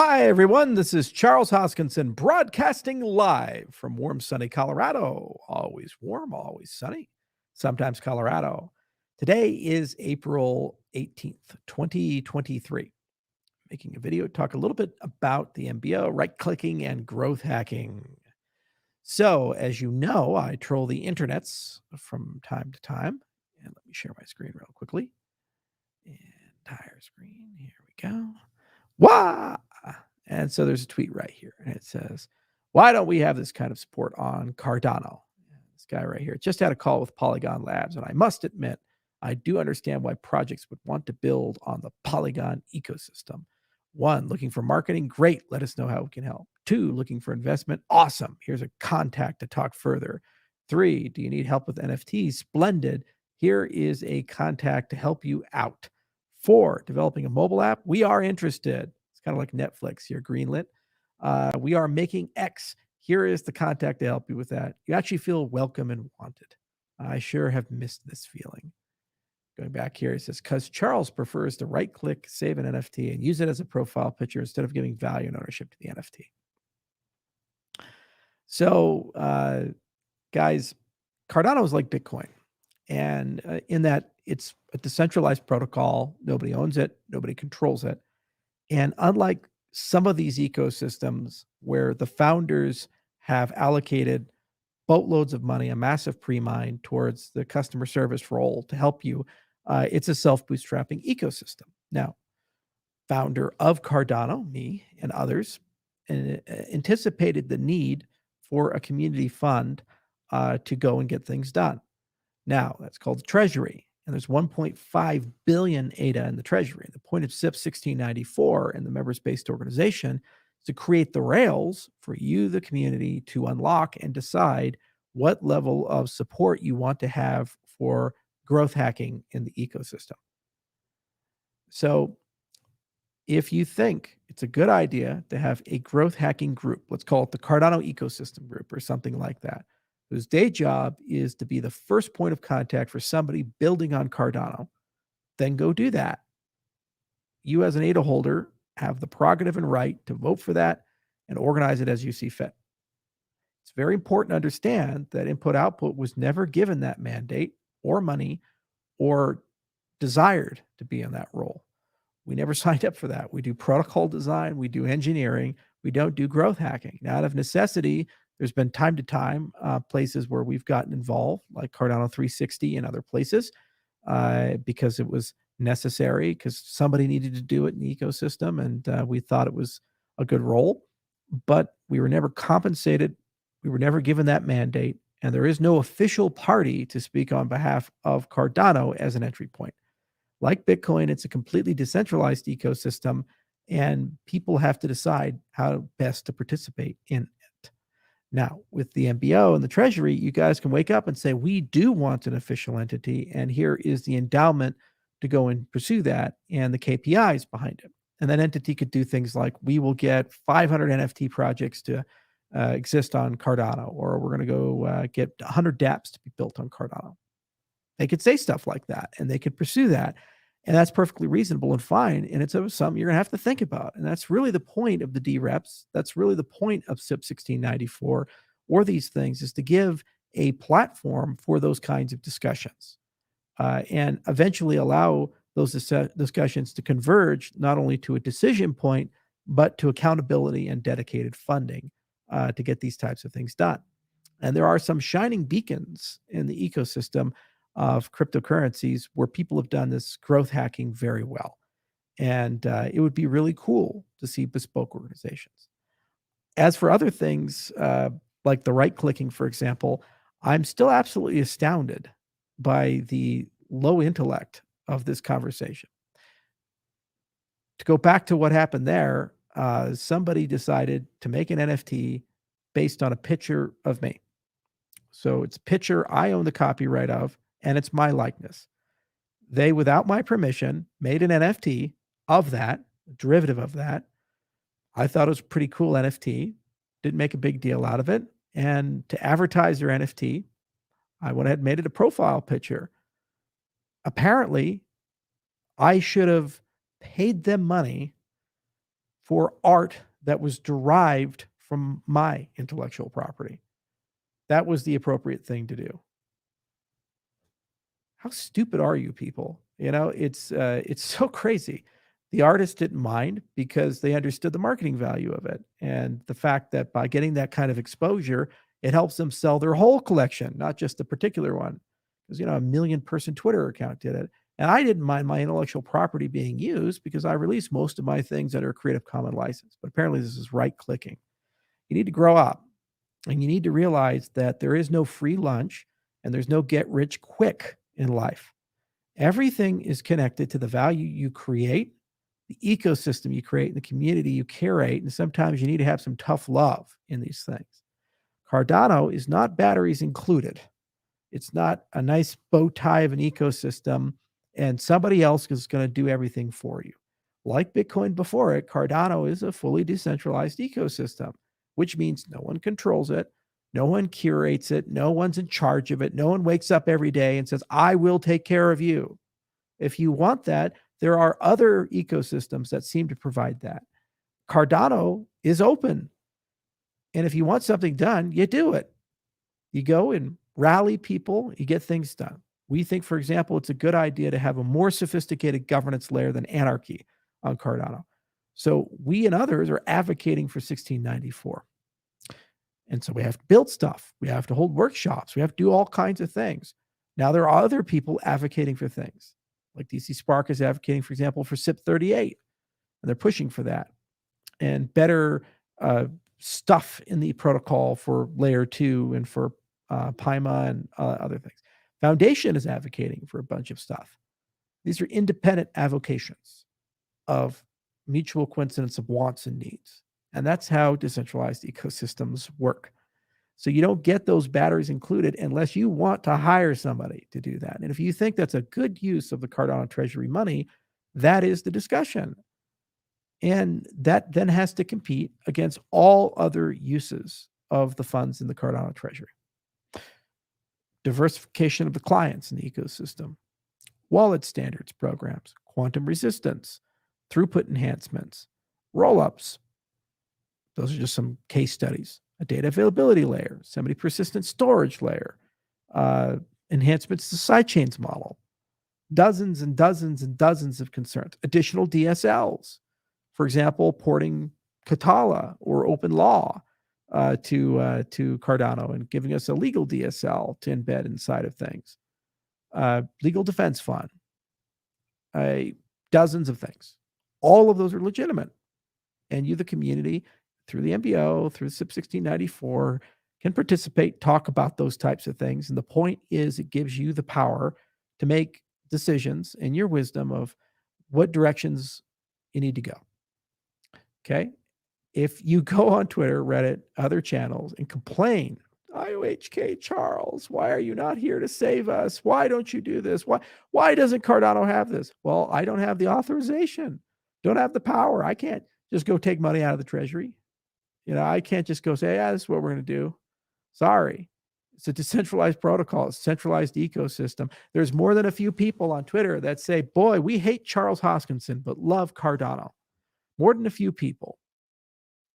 Hi, everyone. This is Charles Hoskinson broadcasting live from warm, sunny Colorado. Always warm, always sunny, sometimes Colorado. Today is April 18th, 2023. Making a video to talk a little bit about the MBO, right clicking, and growth hacking. So, as you know, I troll the internets from time to time. And let me share my screen real quickly. Entire screen. Here we go. Wah! And so there's a tweet right here, and it says, why don't we have this kind of support on Cardano? This guy right here just had a call with Polygon Labs, and I must admit, I do understand why projects would want to build on the Polygon ecosystem. 1, looking for marketing? Great. Let us know how we can help. 2, looking for investment? Awesome. Here's a contact to talk further. 3, do you need help with NFTs? Splendid. Here is a contact to help you out. 4, developing a mobile app? We are interested. It's kind of like Netflix here, greenlit. We are making X. Here is the contact to help you with that. You actually feel welcome and wanted. I sure have missed this feeling. Going back here, it says, because Charles prefers to right-click, save an NFT, and use it as a profile picture instead of giving value and ownership to the NFT. So, guys, Cardano is like Bitcoin. And in that it's a decentralized protocol, nobody owns it, nobody controls it. And unlike some of these ecosystems where the founders have allocated boatloads of money, a massive pre-mine towards the customer service role to help you, it's a self-bootstrapping ecosystem. Now, founder of Cardano, me and others, anticipated the need for a community fund to go and get things done. Now, that's called the Treasury, and there's 1.5 billion ADA in the Treasury. The point of SIP 1694 and the members-based organization is to create the rails for you, the community, to unlock and decide what level of support you want to have for growth hacking in the ecosystem. So if you think it's a good idea to have a growth hacking group, let's call it the Cardano ecosystem group or something like that, whose day job is to be the first point of contact for somebody building on Cardano, then go do that. You as an ADA holder have the prerogative and right to vote for that and organize it as you see fit. It's very important to understand that input-output was never given that mandate or money or desired to be in that role. We never signed up for that. We do protocol design, we do engineering, we don't do growth hacking. Now, out of necessity, there's been time to time places where we've gotten involved, like Cardano 360 and other places, because it was necessary, because somebody needed to do it in the ecosystem, and we thought it was a good role. But we were never compensated. We were never given that mandate, and there is no official party to speak on behalf of Cardano as an entry point. Like Bitcoin, it's a completely decentralized ecosystem, and people have to decide how best to participate in it. Now, with the MBO and the Treasury, you guys can wake up and say, we do want an official entity, and here is the endowment to go and pursue that and the KPIs behind it. And that entity could do things like, we will get 500 NFT projects to exist on Cardano, or we're going to go get 100 dApps to be built on Cardano. They could say stuff like that, and they could pursue that. And that's perfectly reasonable and fine. And it's something you're going to have to think about. And that's really the point of the DREPs. That's really the point of SIP 1694 or these things, is to give a platform for those kinds of discussions and eventually allow those discussions to converge not only to a decision point, but to accountability and dedicated funding to get these types of things done. And there are some shining beacons in the ecosystem of cryptocurrencies where people have done this growth hacking very well. And it would be really cool to see bespoke organizations. As for other things, like the right clicking, for example, I'm still absolutely astounded by the low intellect of this conversation. To go back to what happened there, somebody decided to make an NFT based on a picture of me. So it's a picture I own the copyright of, and it's my likeness. They, without my permission, made an NFT of that, a derivative of that. I thought it was a pretty cool NFT, didn't make a big deal out of it. And to advertise their NFT, I went ahead and made it a profile picture. Apparently, I should have paid them money for art that was derived from my intellectual property. That was the appropriate thing to do. How stupid are you people? It's so crazy. The artist didn't mind because they understood the marketing value of it and the fact that by getting that kind of exposure, it helps them sell their whole collection, not just the particular one. Because, a million-person Twitter account did it. And I didn't mind my intellectual property being used because I release most of my things under a Creative Commons license. But apparently this is right-clicking. You need to grow up, and you need to realize that there is no free lunch and there's no get rich quick in life. Everything is connected to the value you create, the ecosystem you create, and the community you curate. And sometimes you need to have some tough love in these things. Cardano is not batteries included. It's not a nice bow tie of an ecosystem and somebody else is going to do everything for you. Like Bitcoin before it, Cardano is a fully decentralized ecosystem, which means no one controls it. No one curates it. No one's in charge of it. No one wakes up every day and says, I will take care of you. If you want that, there are other ecosystems that seem to provide that. Cardano is open. And if you want something done, you do it. You go and rally people, you get things done. We think, for example, it's a good idea to have a more sophisticated governance layer than anarchy on Cardano. So we and others are advocating for 1694. And so we have to build stuff. We have to hold workshops. We have to do all kinds of things. Now there are other people advocating for things. Like DC Spark is advocating, for example, for SIP 38. And they're pushing for that. And better stuff in the protocol for layer 2 and for PIMA and other things. Foundation is advocating for a bunch of stuff. These are independent avocations of mutual coincidence of wants and needs. And that's how decentralized ecosystems work. So you don't get those batteries included unless you want to hire somebody to do that. And if you think that's a good use of the Cardano Treasury money, that is the discussion. And that then has to compete against all other uses of the funds in the Cardano Treasury. Diversification of the clients in the ecosystem, wallet standards programs, quantum resistance, throughput enhancements, rollups. Those are just some case studies. A data availability layer, semi-persistent storage layer, enhancements to the sidechains model, dozens and dozens and dozens of concerns, additional DSLs. For example, porting Katala or open law to Cardano and giving us a legal DSL to embed inside of things. Legal defense fund, dozens of things. All of those are legitimate. And you, the community, through the MBO, through SIP 1694, can participate, talk about those types of things. And the point is it gives you the power to make decisions in your wisdom of what directions you need to go. Okay? If you go on Twitter, Reddit, other channels, and complain, IOHK Charles, why are you not here to save us? Why don't you do this? Why doesn't Cardano have this? Well, I don't have the authorization. Don't have the power. I can't just go take money out of the treasury. I can't just go say, this is what we're going to do. Sorry. It's a decentralized protocol. It's a centralized ecosystem. There's more than a few people on Twitter that say, boy, we hate Charles Hoskinson, but love Cardano. More than a few people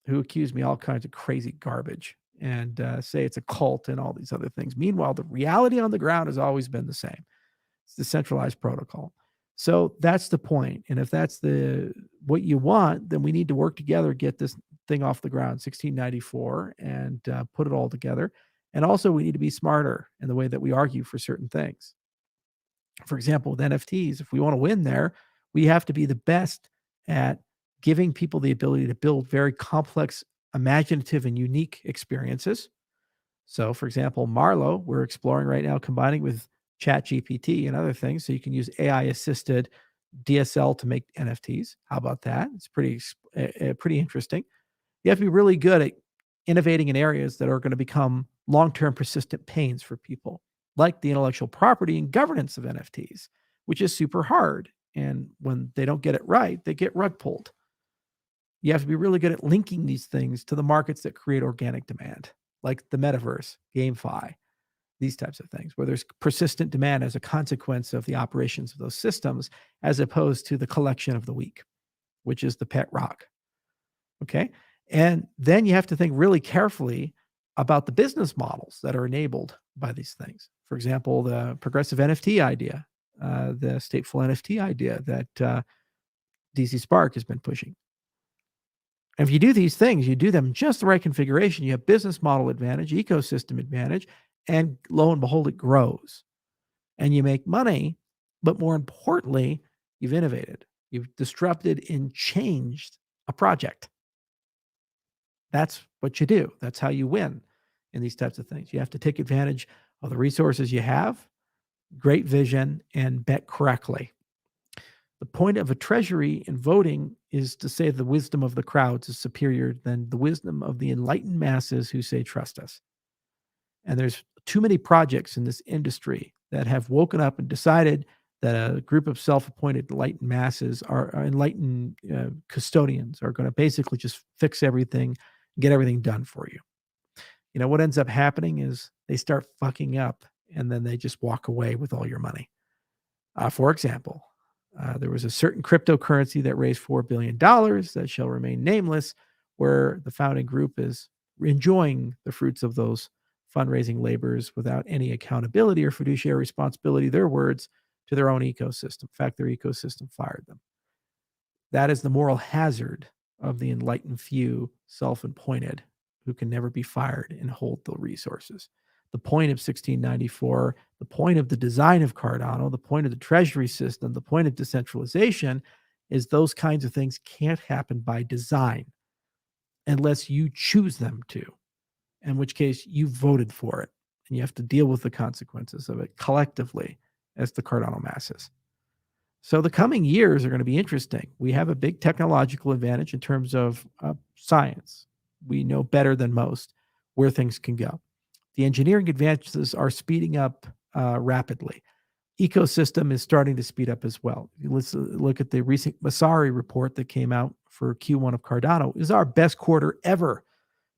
who accuse me all kinds of crazy garbage and say it's a cult and all these other things. Meanwhile, the reality on the ground has always been the same. It's the centralized protocol. So that's the point. And if that's what you want, then we need to work together, get this thing off the ground, 1694, and put it all together. And also we need to be smarter in the way that we argue for certain things. For example, with NFTs, if we want to win there, we have to be the best at giving people the ability to build very complex, imaginative, and unique experiences. So, for example, Marlowe, we're exploring right now, combining with ChatGPT and other things. So you can use AI-assisted DSL to make NFTs. How about that? It's pretty interesting. You have to be really good at innovating in areas that are going to become long-term persistent pains for people, like the intellectual property and governance of NFTs, which is super hard. And when they don't get it right, they get rug pulled. You have to be really good at linking these things to the markets that create organic demand, like the metaverse, GameFi, these types of things, where there's persistent demand as a consequence of the operations of those systems, as opposed to the collection of the week, which is the pet rock. Okay. And then you have to think really carefully about the business models that are enabled by these things. For example, the progressive NFT idea, the stateful NFT idea that DC Spark has been pushing. And if you do these things, you do them in just the right configuration, you have business model advantage, ecosystem advantage, and lo and behold, it grows and you make money. But more importantly, you've innovated, you've disrupted and changed a project. That's what you do. That's how you win in these types of things. You have to take advantage of the resources you have, great vision, and bet correctly. The point of a treasury in voting is to say the wisdom of the crowds is superior than the wisdom of the enlightened masses who say, trust us. And there's too many projects in this industry that have woken up and decided that a group of self-appointed enlightened masses are enlightened custodians are going to basically just fix everything, get everything done for you. You know, what ends up happening is they start fucking up and then they just walk away with all your money. For example, there was a certain cryptocurrency that raised $4 billion that shall remain nameless, where the founding group is enjoying the fruits of those fundraising labors without any accountability or fiduciary responsibility, their words, to their own ecosystem. In fact, their ecosystem fired them. That is the moral hazard of the enlightened few, self-appointed, who can never be fired and hold the resources. The point of 1694, the point of the design of Cardano, the point of the treasury system, the point of decentralization is those kinds of things can't happen by design unless you choose them to, in which case you voted for it and you have to deal with the consequences of it collectively as the Cardano masses. So the coming years are going to be interesting. We have a big technological advantage in terms of science. We know better than most where things can go. The engineering advances are speeding up rapidly. Ecosystem is starting to speed up as well. Let's look at the recent Masari report that came out for Q1 of Cardano. It is our best quarter ever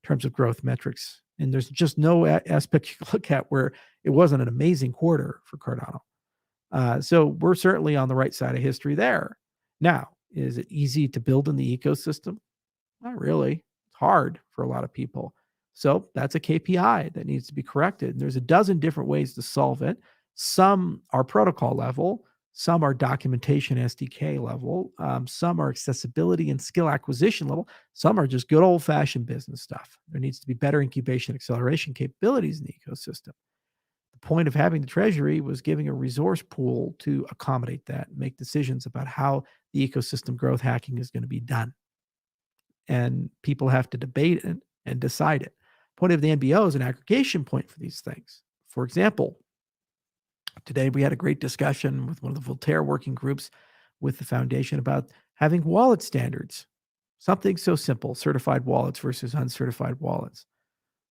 in terms of growth metrics. And there's just no aspect you can look at where it wasn't an amazing quarter for Cardano. So we're certainly on the right side of history there. Now, is it easy to build in the ecosystem? Not really. It's hard for a lot of people. So that's a KPI that needs to be corrected. And there's a dozen different ways to solve it. Some are protocol level, some are documentation SDK level, some are accessibility and skill acquisition level, some are just good old fashioned business stuff. There needs to be better incubation acceleration capabilities in the ecosystem. The point of having the treasury was giving a resource pool to accommodate that and make decisions about how the ecosystem growth hacking is going to be done. And people have to debate it and decide it. Point of the NBO is an aggregation point for these things. For example, today we had a great discussion with one of the Voltaire working groups with the foundation about having wallet standards. Something so simple, certified wallets versus uncertified wallets.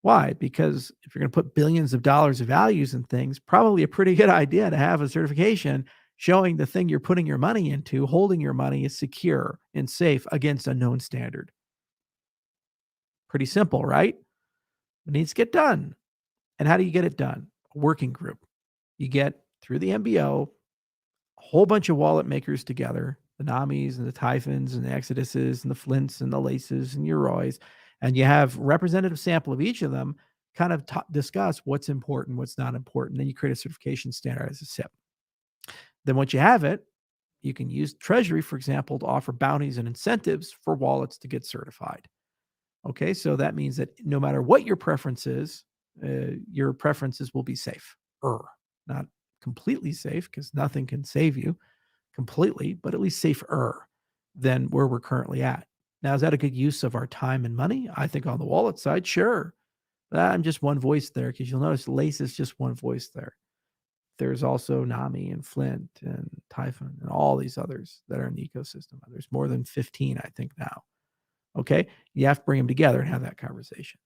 Why? Because if you're going to put billions of dollars of values in things, probably a pretty good idea to have a certification showing the thing you're putting your money into, holding your money, is secure and safe against a known standard. Pretty simple, right? It needs to get done. And how do you get it done? A working group. You get through the MBO, a whole bunch of wallet makers together, the Namis and the Typhons and the Exoduses and the Flints and the Laces and Uroys, and you have representative sample of each of them kind of discuss what's important, what's not important. Then you create a certification standard as a SIP. Then once you have it, you can use Treasury, for example, to offer bounties and incentives for wallets to get certified. Okay, so that means that no matter what your preferences will be safe. Not completely safe, because nothing can save you completely, but at least safer than where we're currently at. Now, is that a good use of our time and money? I think on the wallet side, sure. But I'm just one voice there, because you'll notice Lace is just one voice there. There's also Nami and Flint and Typhon and all these others that are in the ecosystem. There's more than 15, I think, now. Okay, you have to bring them together and have that conversation.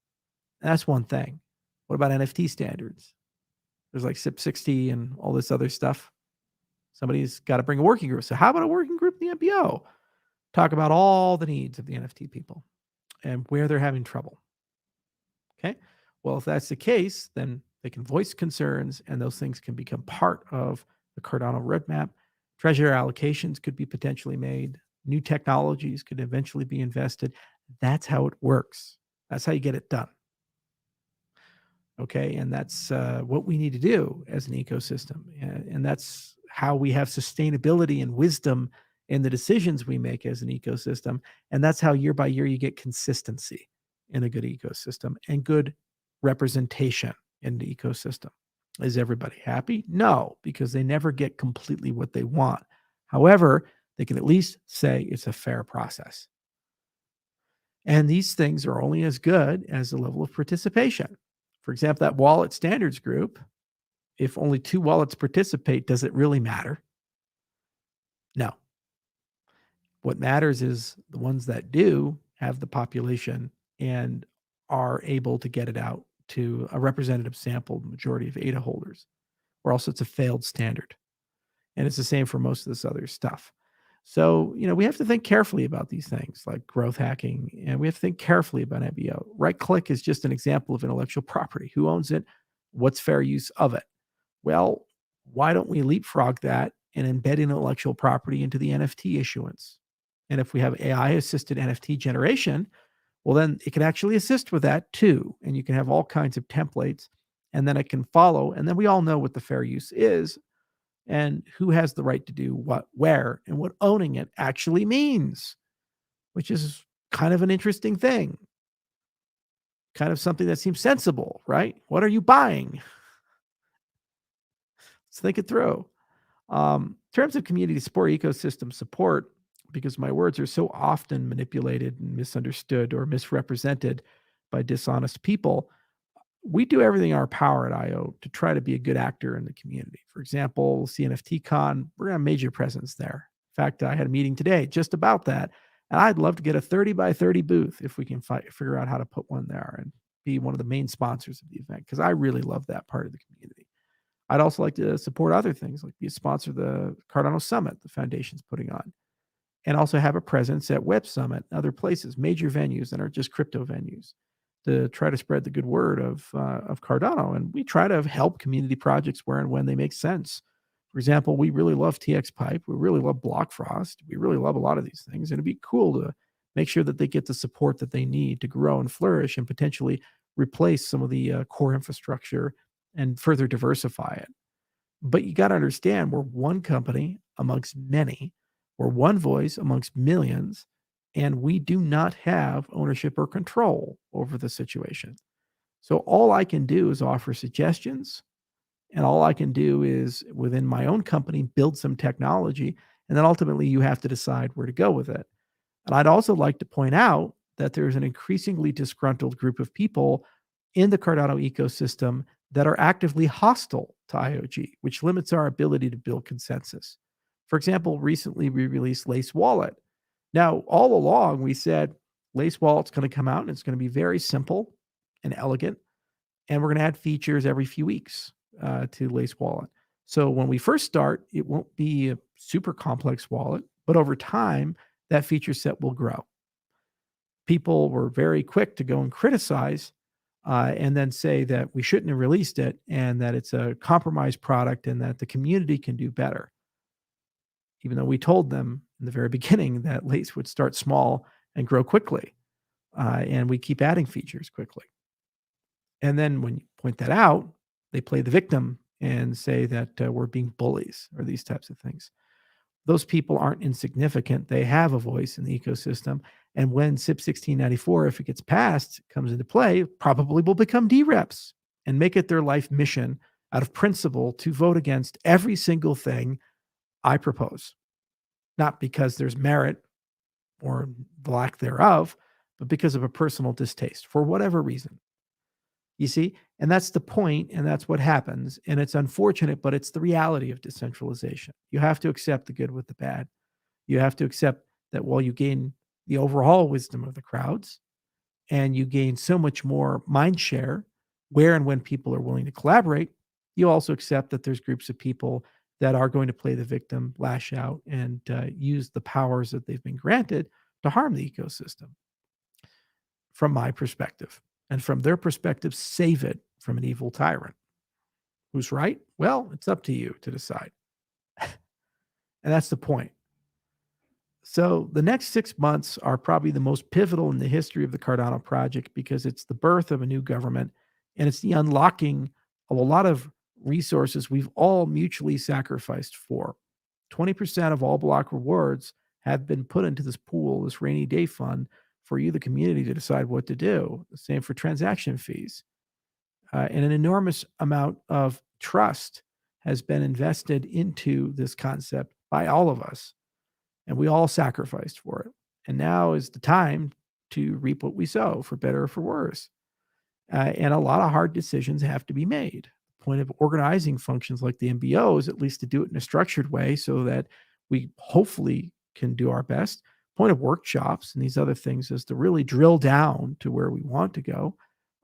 And that's one thing. What about NFT standards? There's like SIP 60 and all this other stuff. Somebody's got to bring a working group. So how about a working group in the MBO? Talk about all the needs of the NFT people and where they're having trouble. Okay. Well, if that's the case, then they can voice concerns and those things can become part of the Cardano roadmap. Treasury allocations could be potentially made. New technologies could eventually be invested. That's how it works. That's how you get it done. Okay. And that's what we need to do as an ecosystem. And that's how we have sustainability and wisdom in the decisions we make as an ecosystem. And that's how year by year you get consistency in a good ecosystem and good representation in the ecosystem. Is everybody happy? No, because they never get completely what they want. However, they can at least say it's a fair process. And these things are only as good as the level of participation. For example, that wallet standards group, if only 2 wallets participate, does it really matter? No. What matters is the ones that do have the population and are able to get it out to a representative sample majority of ADA holders, or else it's a failed standard. And it's the same for most of this other stuff. So, we have to think carefully about these things like growth hacking, and we have to think carefully about MBO. Right click is just an example of intellectual property. Who owns it? What's fair use of it? Well, why don't we leapfrog that and embed intellectual property into the NFT issuance? And if we have AI assisted NFT generation, well, then it can actually assist with that too. And you can have all kinds of templates, and then it can follow. And then we all know what the fair use is and who has the right to do what, where, and what owning it actually means, which is kind of an interesting thing, kind of something that seems sensible, right? What are you buying? Let's think it through. In terms of community support, ecosystem support, because my words are so often manipulated and misunderstood or misrepresented by dishonest people, we do everything in our power at IO to try to be a good actor in the community. For example, CNFTCon, we're going to have a major presence there. In fact, I had a meeting today just about that. And I'd love to get a 30 by 30 booth if we can figure out how to put one there and be one of the main sponsors of the event, because I really love that part of the community. I'd also like to support other things, like be a sponsor of the Cardano Summit the foundation's putting on, and also have a presence at Web Summit and other places, major venues that aren't just crypto venues, to try to spread the good word of Cardano. And we try to help community projects where and when they make sense. For example, we really love TX Pipe. We really love Block Frost. We really love a lot of these things. And it'd be cool to make sure that they get the support that they need to grow and flourish and potentially replace some of the core infrastructure and further diversify it. But you got to understand, we're one company amongst many. We're one voice amongst millions, and we do not have ownership or control over the situation. So all I can do is offer suggestions, and all I can do is, within my own company, build some technology, and then ultimately you have to decide where to go with it. And I'd also like to point out that there's an increasingly disgruntled group of people in the Cardano ecosystem that are actively hostile to IOG, which limits our ability to build consensus. For example, recently we released Lace Wallet. Now, all along we said Lace Wallet's going to come out and it's going to be very simple and elegant, and we're going to add features every few weeks to Lace Wallet. So when we first start, it won't be a super complex wallet, but over time, that feature set will grow. People were very quick to go and criticize and then say that we shouldn't have released it and that it's a compromised product and that the community can do better. Even though we told them in the very beginning that Lace would start small and grow quickly, and we keep adding features quickly. And then when you point that out, they play the victim and say that we're being bullies or these types of things. Those people aren't insignificant. They have a voice in the ecosystem. And when SIP 1694, if it gets passed, comes into play, probably will become DREPs and make it their life mission out of principle to vote against every single thing I propose. Not because there's merit or the lack thereof, but because of a personal distaste for whatever reason. You see? And that's the point, and that's what happens. And it's unfortunate, but it's the reality of decentralization. You have to accept the good with the bad. You have to accept that while you gain the overall wisdom of the crowds and you gain so much more mind share where and when people are willing to collaborate, you also accept that there's groups of people that are going to play the victim, lash out, and use the powers that they've been granted to harm the ecosystem. From my perspective, and from their perspective, save it from an evil tyrant. Who's right? Well, it's up to you to decide. And that's the point. So the next 6 months are probably the most pivotal in the history of the Cardano project because it's the birth of a new government and it's the unlocking of a lot of resources we've all mutually sacrificed for. 20% of all block rewards have been put into this pool, this rainy day fund, for you, the community, to decide what to do. The same for transaction fees. And an enormous amount of trust has been invested into this concept by all of us, and we all sacrificed for it. And now is the time to reap what we sow, for better or for worse. And a lot of hard decisions have to be made. The point of organizing functions like the MBO is at least to do it in a structured way so that we hopefully can do our best. Point of workshops and these other things is to really drill down to where we want to go.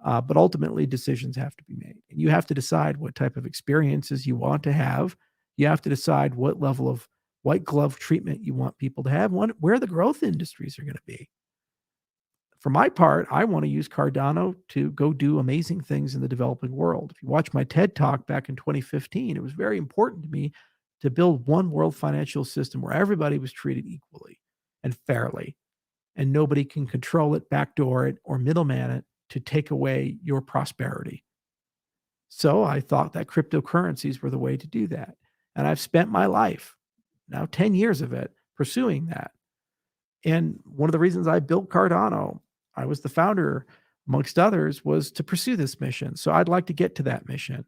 But ultimately, decisions have to be made. And you have to decide what type of experiences you want to have. You have to decide what level of white glove treatment you want people to have, where the growth industries are going to be. For my part, I want to use Cardano to go do amazing things in the developing world. If you watch my TED Talk back in 2015, it was very important to me to build one world financial system where everybody was treated equally and fairly, and nobody can control it, backdoor it, or middleman it to take away your prosperity. So I thought that cryptocurrencies were the way to do that. And I've spent my life, now 10 years of it, pursuing that. And one of the reasons I built Cardano, I was the founder, amongst others, was to pursue this mission. So I'd like to get to that mission.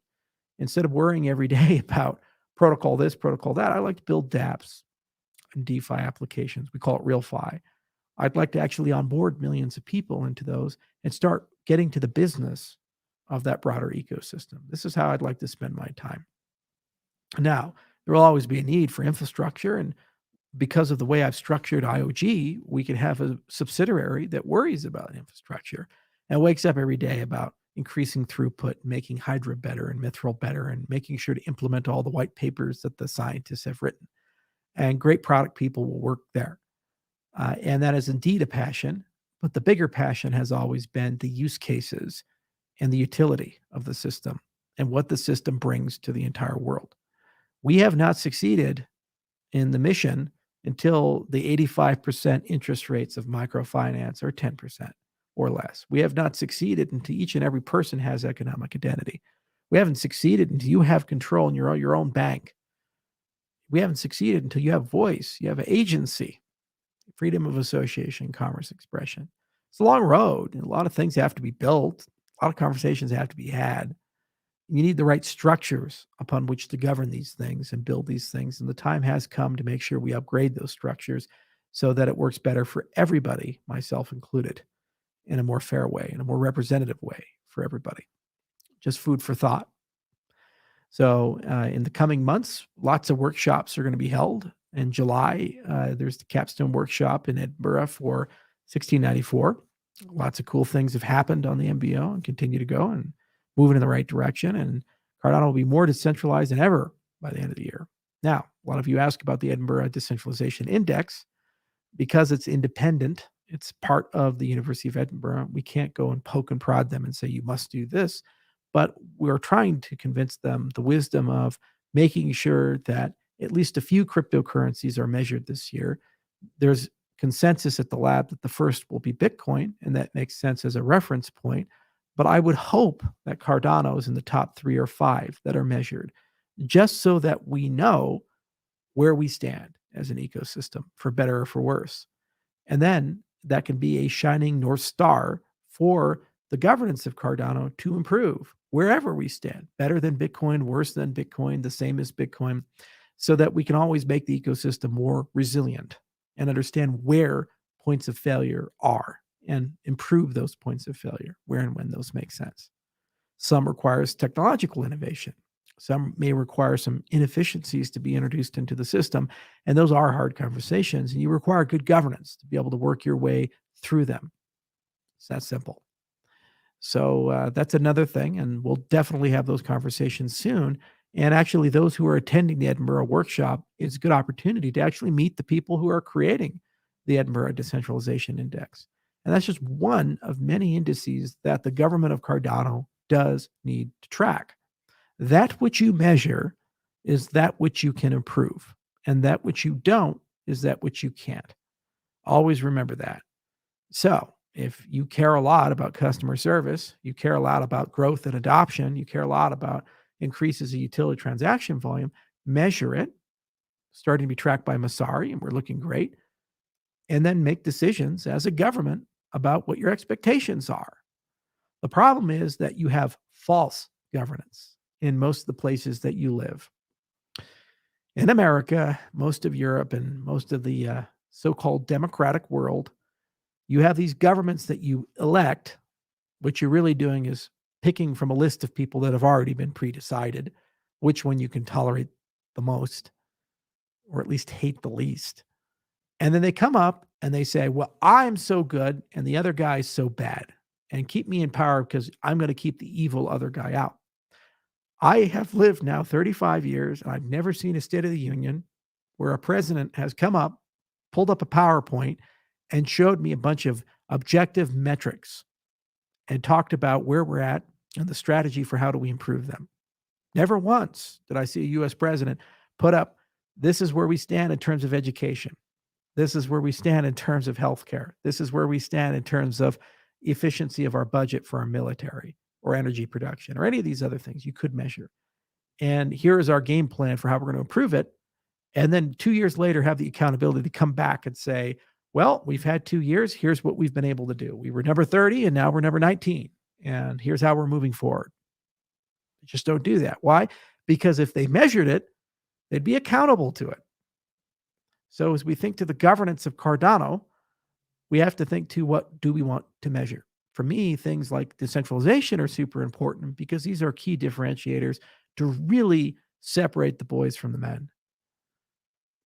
Instead of worrying every day about protocol this, protocol that, I like to build dApps and DeFi applications. We call it RealFi. I'd like to actually onboard millions of people into those and start getting to the business of that broader ecosystem. This is how I'd like to spend my time. Now, there will always be a need for infrastructure, and because of the way I've structured IOG, we can have a subsidiary that worries about infrastructure and wakes up every day about increasing throughput, making Hydra better and Mithril better, and making sure to implement all the white papers that the scientists have written. And great product people will work there. And that is indeed a passion, but the bigger passion has always been the use cases and the utility of the system and what the system brings to the entire world. We have not succeeded in the mission until the 85% interest rates of microfinance are 10% or less. We have not succeeded until each and every person has economic identity. We haven't succeeded until you have control in your own bank. We haven't succeeded until you have voice, you have agency, freedom of association, commerce expression. It's a long road, and a lot of things have to be built. A lot of conversations have to be had. You need the right structures upon which to govern these things and build these things. And the time has come to make sure we upgrade those structures so that it works better for everybody, myself included, in a more fair way, in a more representative way for everybody. Just food for thought. So in the coming months, lots of workshops are going to be held. In July, there's the capstone workshop in Edinburgh for 1694. Lots of cool things have happened on the MBO and continue to go and moving in the right direction. And Cardano will be more decentralized than ever by the end of the year. Now, a lot of you ask about the Edinburgh Decentralization Index. Because it's independent, it's part of the University of Edinburgh. We can't go and poke and prod them and say, you must do this. But we're trying to convince them the wisdom of making sure that at least a few cryptocurrencies are measured this year. There's consensus at the lab that the first will be Bitcoin, and that makes sense as a reference point. But I would hope that Cardano is in the top 3 or 5 that are measured, just so that we know where we stand as an ecosystem, for better or for worse. And then that can be a shining North Star for the governance of Cardano to improve wherever we stand, better than Bitcoin, worse than Bitcoin, the same as Bitcoin, so that we can always make the ecosystem more resilient and understand where points of failure are and improve those points of failure where and when those make sense. Some requires technological innovation. Some may require some inefficiencies to be introduced into the system, and those are hard conversations, and you require good governance to be able to work your way through them. It's that simple. So that's another thing, and we'll definitely have those conversations soon. And actually, those who are attending the Edinburgh workshop, is a good opportunity to actually meet the people who are creating the Edinburgh Decentralization Index. And that's just one of many indices that the government of Cardano does need to track. That which you measure is that which you can improve, and that which you don't is that which you can't. Always remember that. So if you care a lot about customer service, you care a lot about growth and adoption, you care a lot about increases in utility transaction volume, measure it, starting to be tracked by Masari, and we're looking great. And then make decisions as a government about what your expectations are. The problem is that you have false governance in most of the places that you live. In America, most of Europe, and most of the so called democratic world, you have these governments that you elect. What you're really doing is picking from a list of people that have already been pre-decided which one you can tolerate the most, or at least hate the least. And then they come up and they say, well, I'm so good and the other guy's so bad, and keep me in power because I'm going to keep the evil other guy out. I have lived now 35 years and I've never seen a State of the Union where a president has come up, pulled up a PowerPoint, and showed me a bunch of objective metrics and talked about where we're at and the strategy for how do we improve them. Never once did I see a US president put up, this is where we stand in terms of education. This is where we stand in terms of healthcare. This is where we stand in terms of efficiency of our budget for our military or energy production or any of these other things you could measure. And here is our game plan for how we're going to improve it. And then 2 years later, have the accountability to come back and say, well, we've had 2 years. Here's what we've been able to do. We were number 30 and now we're number 19. And here's how we're moving forward. Just don't do that. Why? Because if they measured it, they'd be accountable to it. So as we think to the governance of Cardano, we have to think to what do we want to measure? For me, things like decentralization are super important because these are key differentiators to really separate the boys from the men.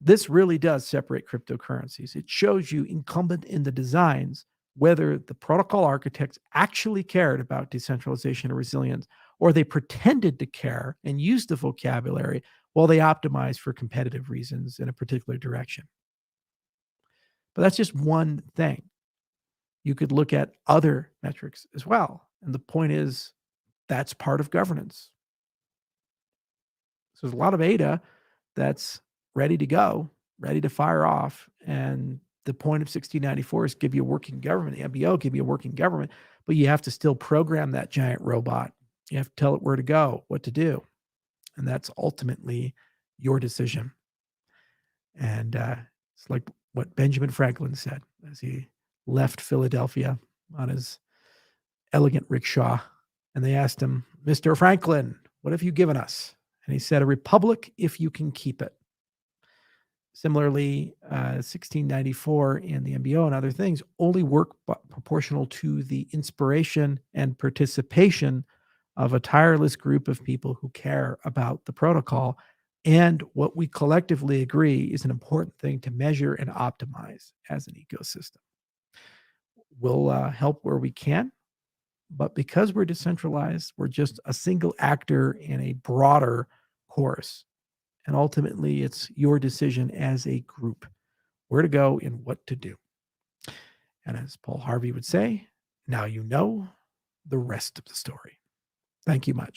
This really does separate cryptocurrencies. It shows you incumbent in the designs whether the protocol architects actually cared about decentralization or resilience, or they pretended to care and used the vocabulary while they optimized for competitive reasons in a particular direction. But that's just one thing. You could look at other metrics as well. And the point is, that's part of governance. So there's a lot of ADA that's ready to go, ready to fire off. And the point of 1694 is give you a working government. The MBO give you a working government, but you have to still program that giant robot. You have to tell it where to go, what to do. And that's ultimately your decision. And it's like what Benjamin Franklin said as he left Philadelphia on his elegant rickshaw. And they asked him, Mr. Franklin, what have you given us? And he said, a republic if you can keep it. Similarly, 1694 and the MBO and other things only work proportional to the inspiration and participation of a tireless group of people who care about the protocol and what we collectively agree is an important thing to measure and optimize as an ecosystem. We'll help where we can, but because we're decentralized, we're just a single actor in a broader chorus. And ultimately, it's your decision as a group where to go and what to do. And as Paul Harvey would say, now you know the rest of the story. Thank you much.